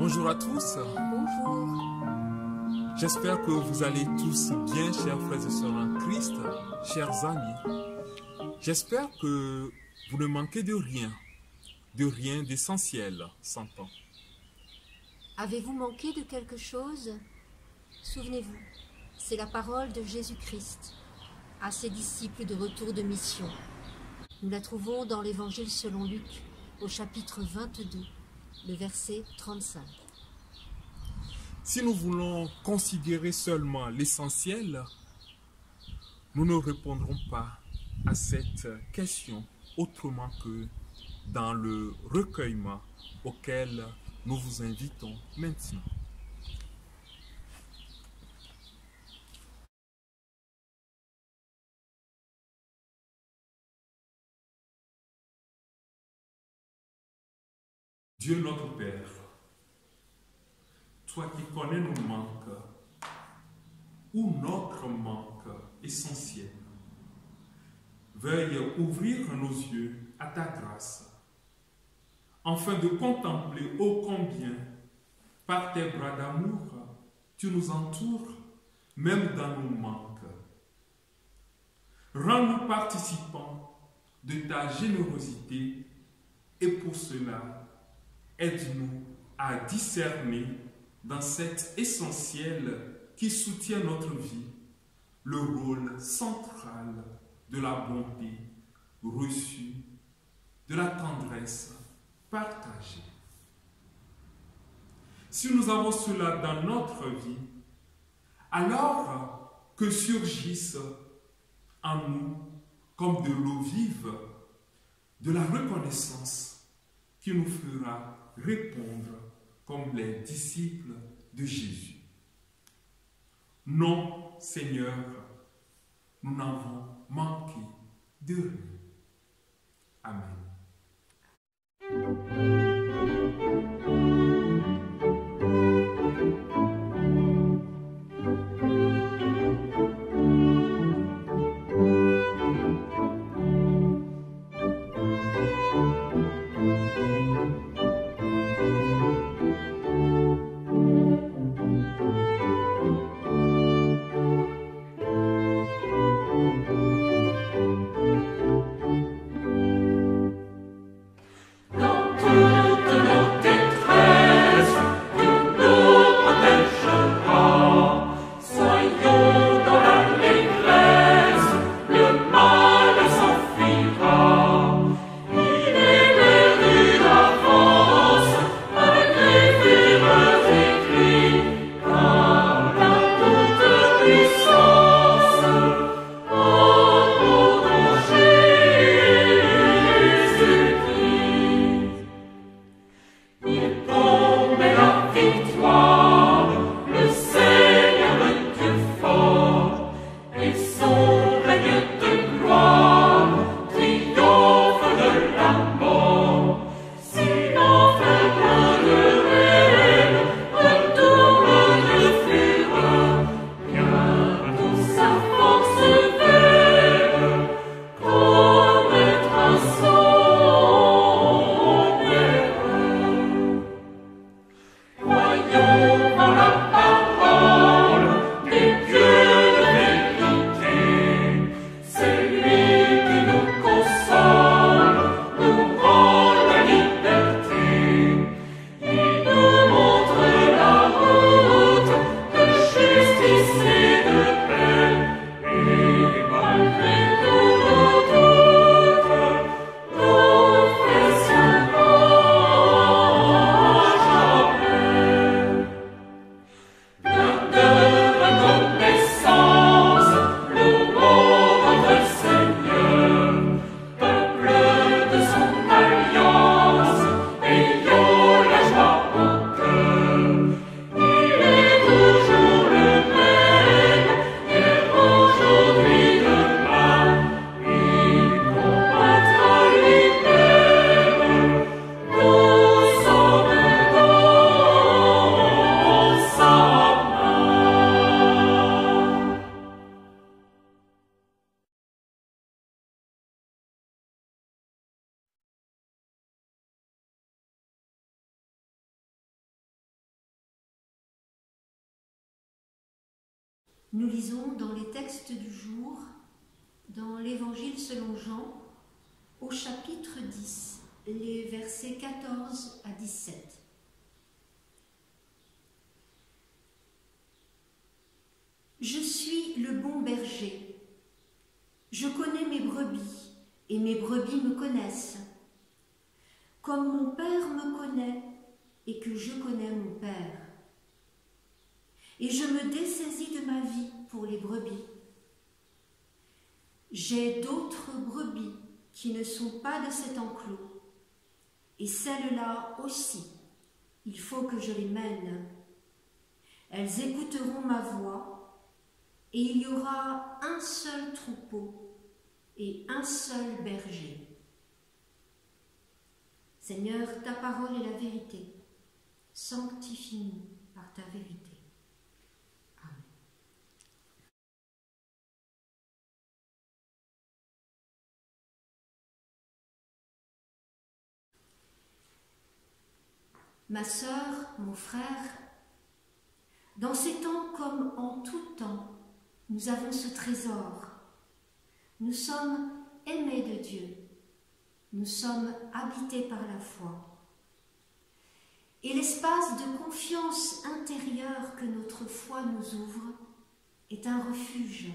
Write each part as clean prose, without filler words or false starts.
Bonjour à tous. Bonjour. J'espère que vous allez tous bien, chers frères et sœurs en Christ, chers amis. J'espère que vous ne manquez de rien d'essentiel, s'entend. Avez-vous manqué de quelque chose? Souvenez-vous, c'est la parole de Jésus-Christ à ses disciples de retour de mission. Nous la trouvons dans l'Évangile selon Luc, au chapitre 22, le verset 35. Si nous voulons considérer seulement l'essentiel, nous ne répondrons pas à cette question autrement que dans le recueillement auquel nous vous invitons maintenant. Dieu notre Père, toi qui connais nos manques ou notre manque essentiel, veuille ouvrir nos yeux à ta grâce, afin de contempler ô combien, par tes bras d'amour, tu nous entoures, même dans nos manques. Rends-nous participants de ta générosité et pour cela, aide-nous à discerner dans cet essentiel qui soutient notre vie le rôle central de la bonté reçue, de la tendresse partagée. Si nous avons cela dans notre vie, alors que surgisse en nous comme de l'eau vive, de la reconnaissance qui nous fera répondre comme les disciples de Jésus. Non, Seigneur, nous n'avons manqué de rien. Amen. Dans tout Nous lisons dans les textes du jour, dans l'Évangile selon Jean, au chapitre 10, les versets 14 à 17. Je suis le bon berger. Je connais mes brebis, et mes brebis me connaissent. Comme mon Père me connaît, et que je connais mon Père. Et je me dessaisis de ma vie pour les brebis. J'ai d'autres brebis qui ne sont pas de cet enclos, et celles-là aussi, il faut que je les mène. Elles écouteront ma voix, et il y aura un seul troupeau et un seul berger. Seigneur, ta parole est la vérité. Sanctifie-nous par ta vérité. Amen. Ma sœur, mon frère, dans ces temps comme en tout temps, nous avons ce trésor. Nous sommes aimés de Dieu. Nous sommes habités par la foi. Et l'espace de confiance intérieure que notre foi nous ouvre est un refuge,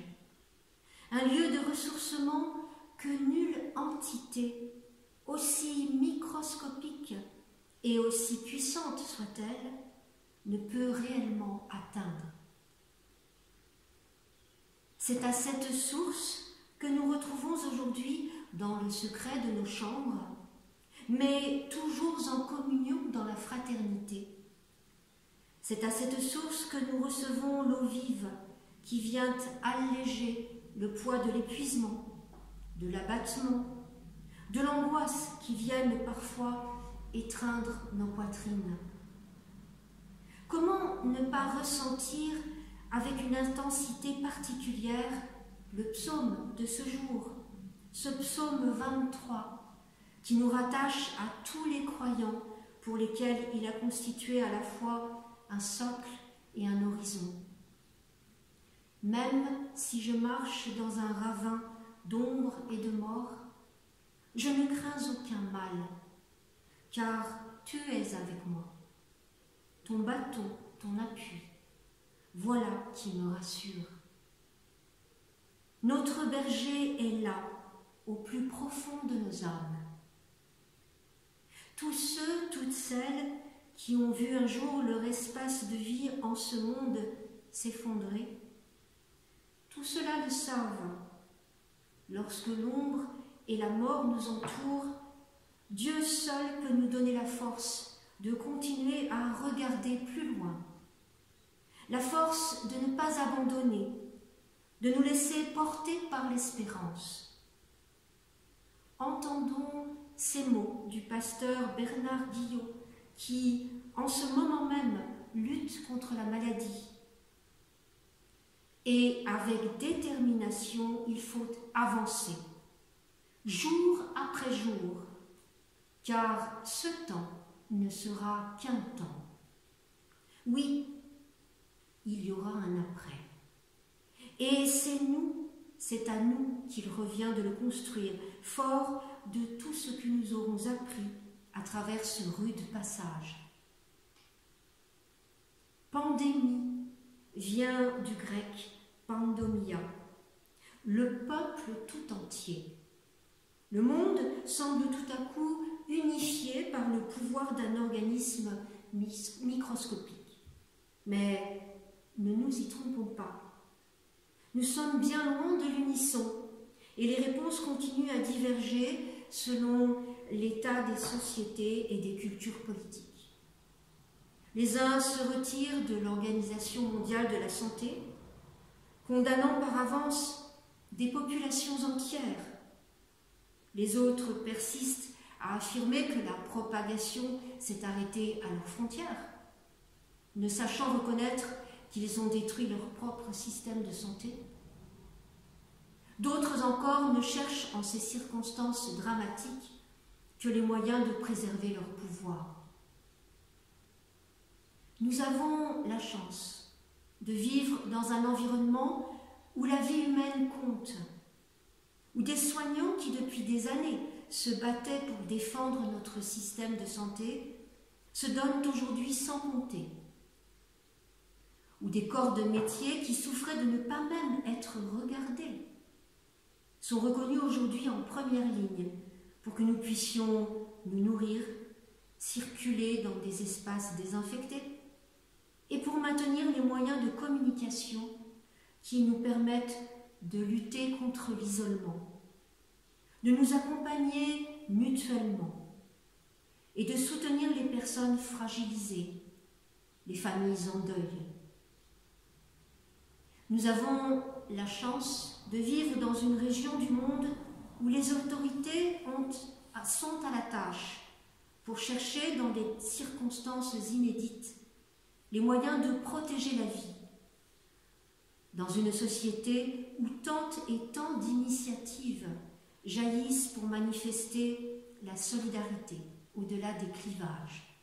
un lieu de ressourcement que nulle entité, aussi microscopique et aussi puissante soit-elle, ne peut réellement atteindre. C'est à cette source que nous retrouvons aujourd'hui dans le secret de nos chambres, mais toujours en communion dans la fraternité. C'est à cette source que nous recevons l'eau vive qui vient alléger le poids de l'épuisement, de l'abattement, de l'angoisse qui viennent parfois étreindre nos poitrines. Comment ne pas ressentir avec une intensité particulière le psaume de ce jour, ce psaume 23, qui nous rattache à tous les croyants pour lesquels il a constitué à la fois un socle et un horizon. Même si je marche dans un ravin d'ombre et de mort, je ne crains aucun mal, car tu es avec moi. Ton bâton, ton appui, voilà qui me rassure. Notre berger est là, au plus profond de nos âmes. Tous ceux, toutes celles qui ont vu un jour leur espace de vie en ce monde s'effondrer, tout cela le savent. Lorsque l'ombre et la mort nous entourent, Dieu seul peut nous donner la force de continuer à regarder plus loin, la force de ne pas abandonner, de nous laisser porter par l'espérance. Entendons ces mots du pasteur Bernard Guillot qui, en ce moment même, lutte contre la maladie. Et avec détermination, il faut avancer, jour après jour, car ce temps ne sera qu'un temps. Oui, il y aura un après. Et c'est à nous qu'il revient de le construire, fort de tout ce que nous aurons appris à travers ce rude passage. Pandémie vient du grec pandomia, le peuple tout entier. Le monde semble tout à coup unifié par le pouvoir d'un organisme microscopique. Mais ne nous y trompons pas. Nous sommes bien loin de l'unisson et les réponses continuent à diverger selon l'état des sociétés et des cultures politiques. Les uns se retirent de l'Organisation mondiale de la santé, condamnant par avance des populations entières. Les autres persistent à affirmer que la propagation s'est arrêtée à leurs frontières, ne sachant reconnaître qu'ils ont détruit leur propre système de santé. D'autres encore ne cherchent en ces circonstances dramatiques que les moyens de préserver leur pouvoir. Nous avons la chance de vivre dans un environnement où la vie humaine compte, où des soignants qui depuis des années se battaient pour défendre notre système de santé se donnent aujourd'hui sans compter, où des corps de métier qui souffraient de ne pas même être regardés sont reconnus aujourd'hui en première ligne pour que nous puissions nous nourrir, circuler dans des espaces désinfectés et pour maintenir les moyens de communication qui nous permettent de lutter contre l'isolement, de nous accompagner mutuellement et de soutenir les personnes fragilisées, les familles en deuil. Nous avons la chance de vivre dans une région du monde où les autorités sont à la tâche pour chercher dans des circonstances inédites les moyens de protéger la vie. Dans une société où tant et tant d'initiatives jaillissent pour manifester la solidarité au-delà des clivages.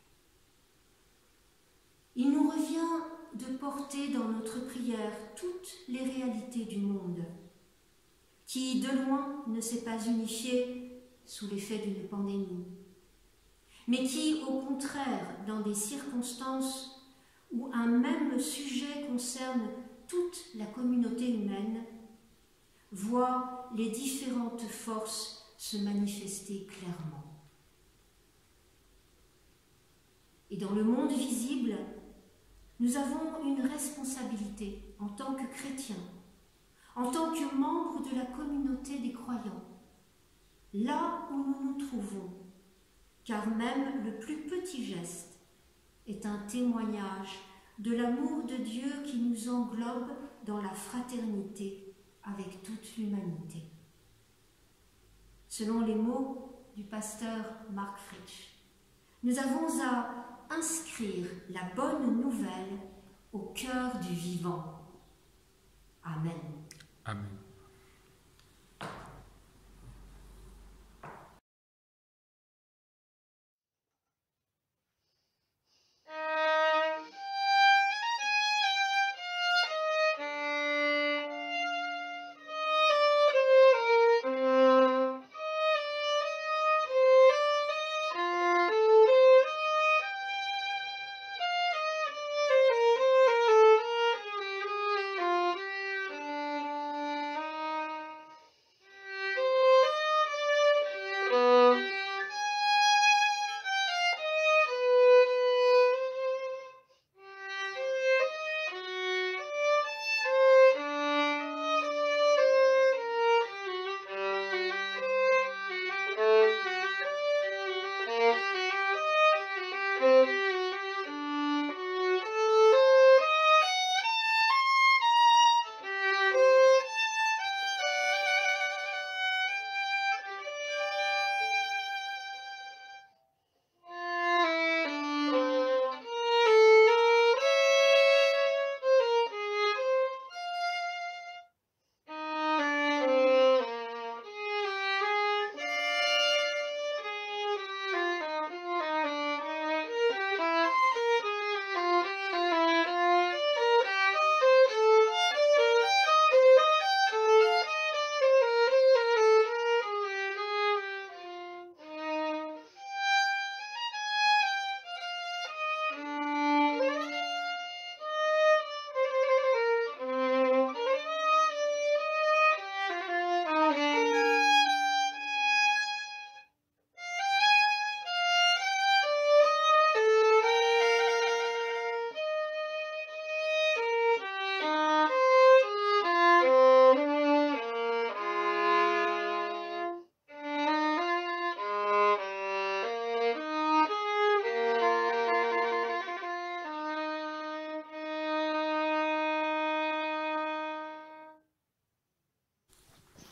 Il nous revient de porter dans notre prière toutes les réalités du monde, qui de loin ne s'est pas unifié sous l'effet d'une pandémie, mais qui, au contraire, dans des circonstances où un même sujet concerne toute la communauté humaine, voit les différentes forces se manifester clairement. Et dans le monde visible, nous avons une responsabilité en tant que chrétiens, en tant que membres de la communauté des croyants, là où nous nous trouvons, car même le plus petit geste est un témoignage de l'amour de Dieu qui nous englobe dans la fraternité avec toute l'humanité. Selon les mots du pasteur Mark Fritsch, nous avons à inscrire la bonne nouvelle au cœur du vivant. Amen. Amen.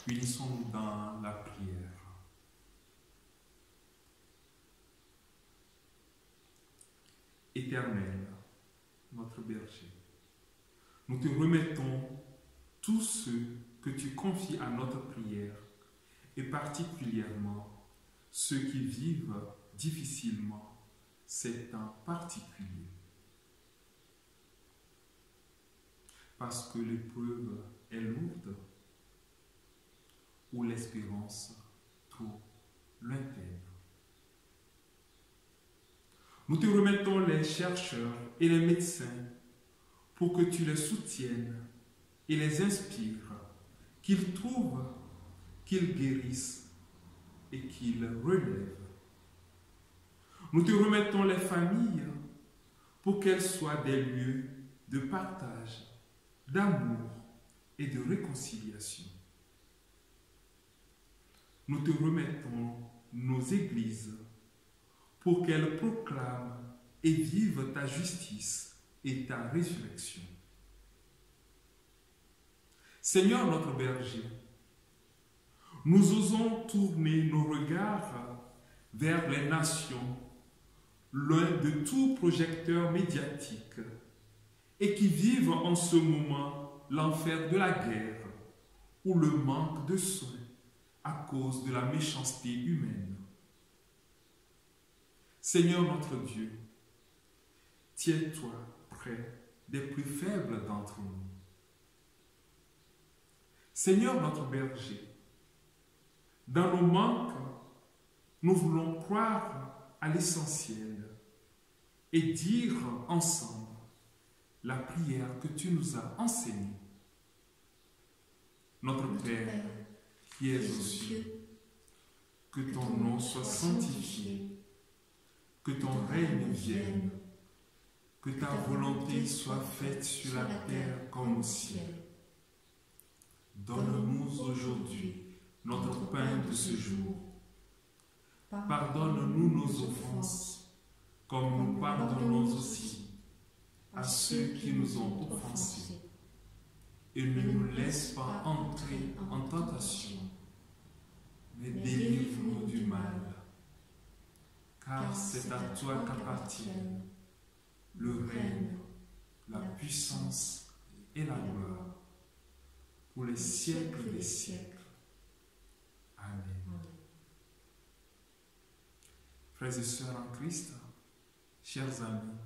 Unissons-nous dans la prière. Éternel, notre berger, nous te remettons tous ceux que tu confies à notre prière, et particulièrement ceux qui vivent difficilement ces temps particuliers. parce que l'épreuve est lourde ou l'espérance trop lointaine. Nous te remettons les chercheurs et les médecins pour que tu les soutiennes et les inspires, qu'ils trouvent, qu'ils guérissent et qu'ils relèvent. Nous te remettons les familles pour qu'elles soient des lieux de partage, d'amour et de réconciliation. Nous te remettons nos églises pour qu'elles proclament et vivent ta justice et ta résurrection. Seigneur notre berger, nous osons tourner nos regards vers les nations, loin de tout projecteur médiatique, et qui vivent en ce moment l'enfer de la guerre ou le manque de soins à cause de la méchanceté humaine. Seigneur notre Dieu, tiens-toi près des plus faibles d'entre nous. Seigneur notre berger, dans nos manques, nous voulons croire à l'essentiel et dire ensemble la prière que tu nous as enseignée. Notre Père, qui es aux cieux, que ton nom soit sanctifié, que ton règne vienne, que ta volonté soit faite sur la terre comme au ciel. Donne-nous aujourd'hui notre pain de ce jour. Pardonne-nous nos offenses, comme nous pardonnons aussi à ceux qui nous ont offensés. Et ne nous laisse pas entrer en tentation, mais délivre-nous du mal. Car c'est à toi qu'appartiennent le règne, la puissance et la gloire, pour les siècles des siècles. Amen. Frères et sœurs en Christ, chers amis,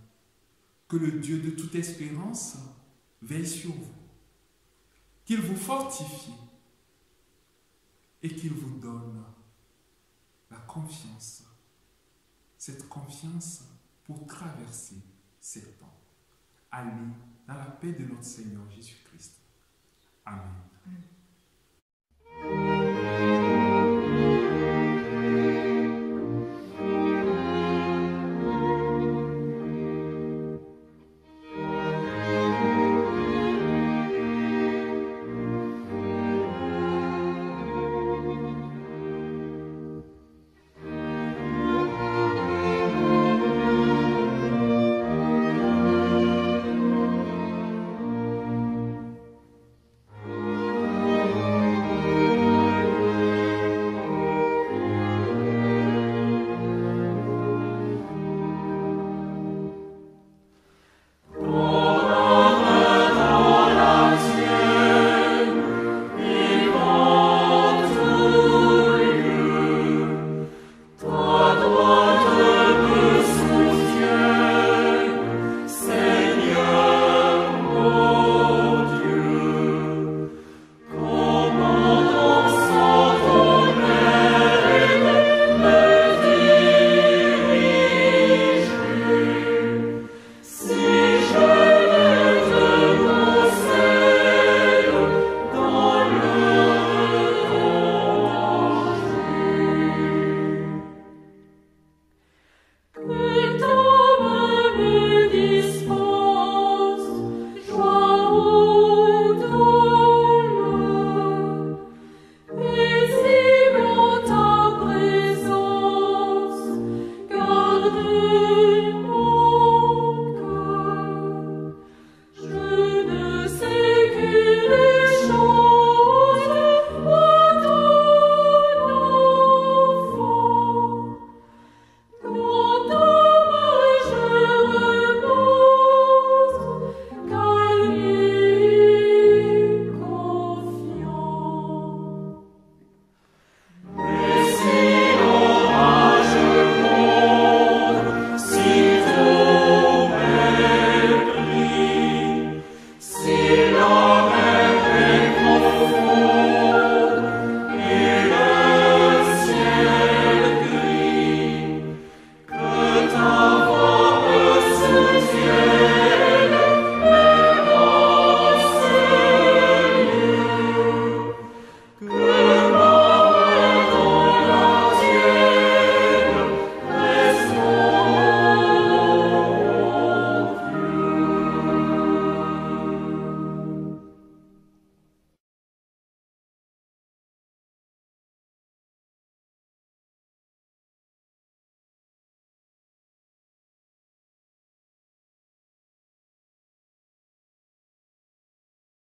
que le Dieu de toute espérance veille sur vous, qu'il vous fortifie et qu'il vous donne la confiance, cette confiance pour traverser ces temps. Allez dans la paix de notre Seigneur Jésus-Christ. Amen.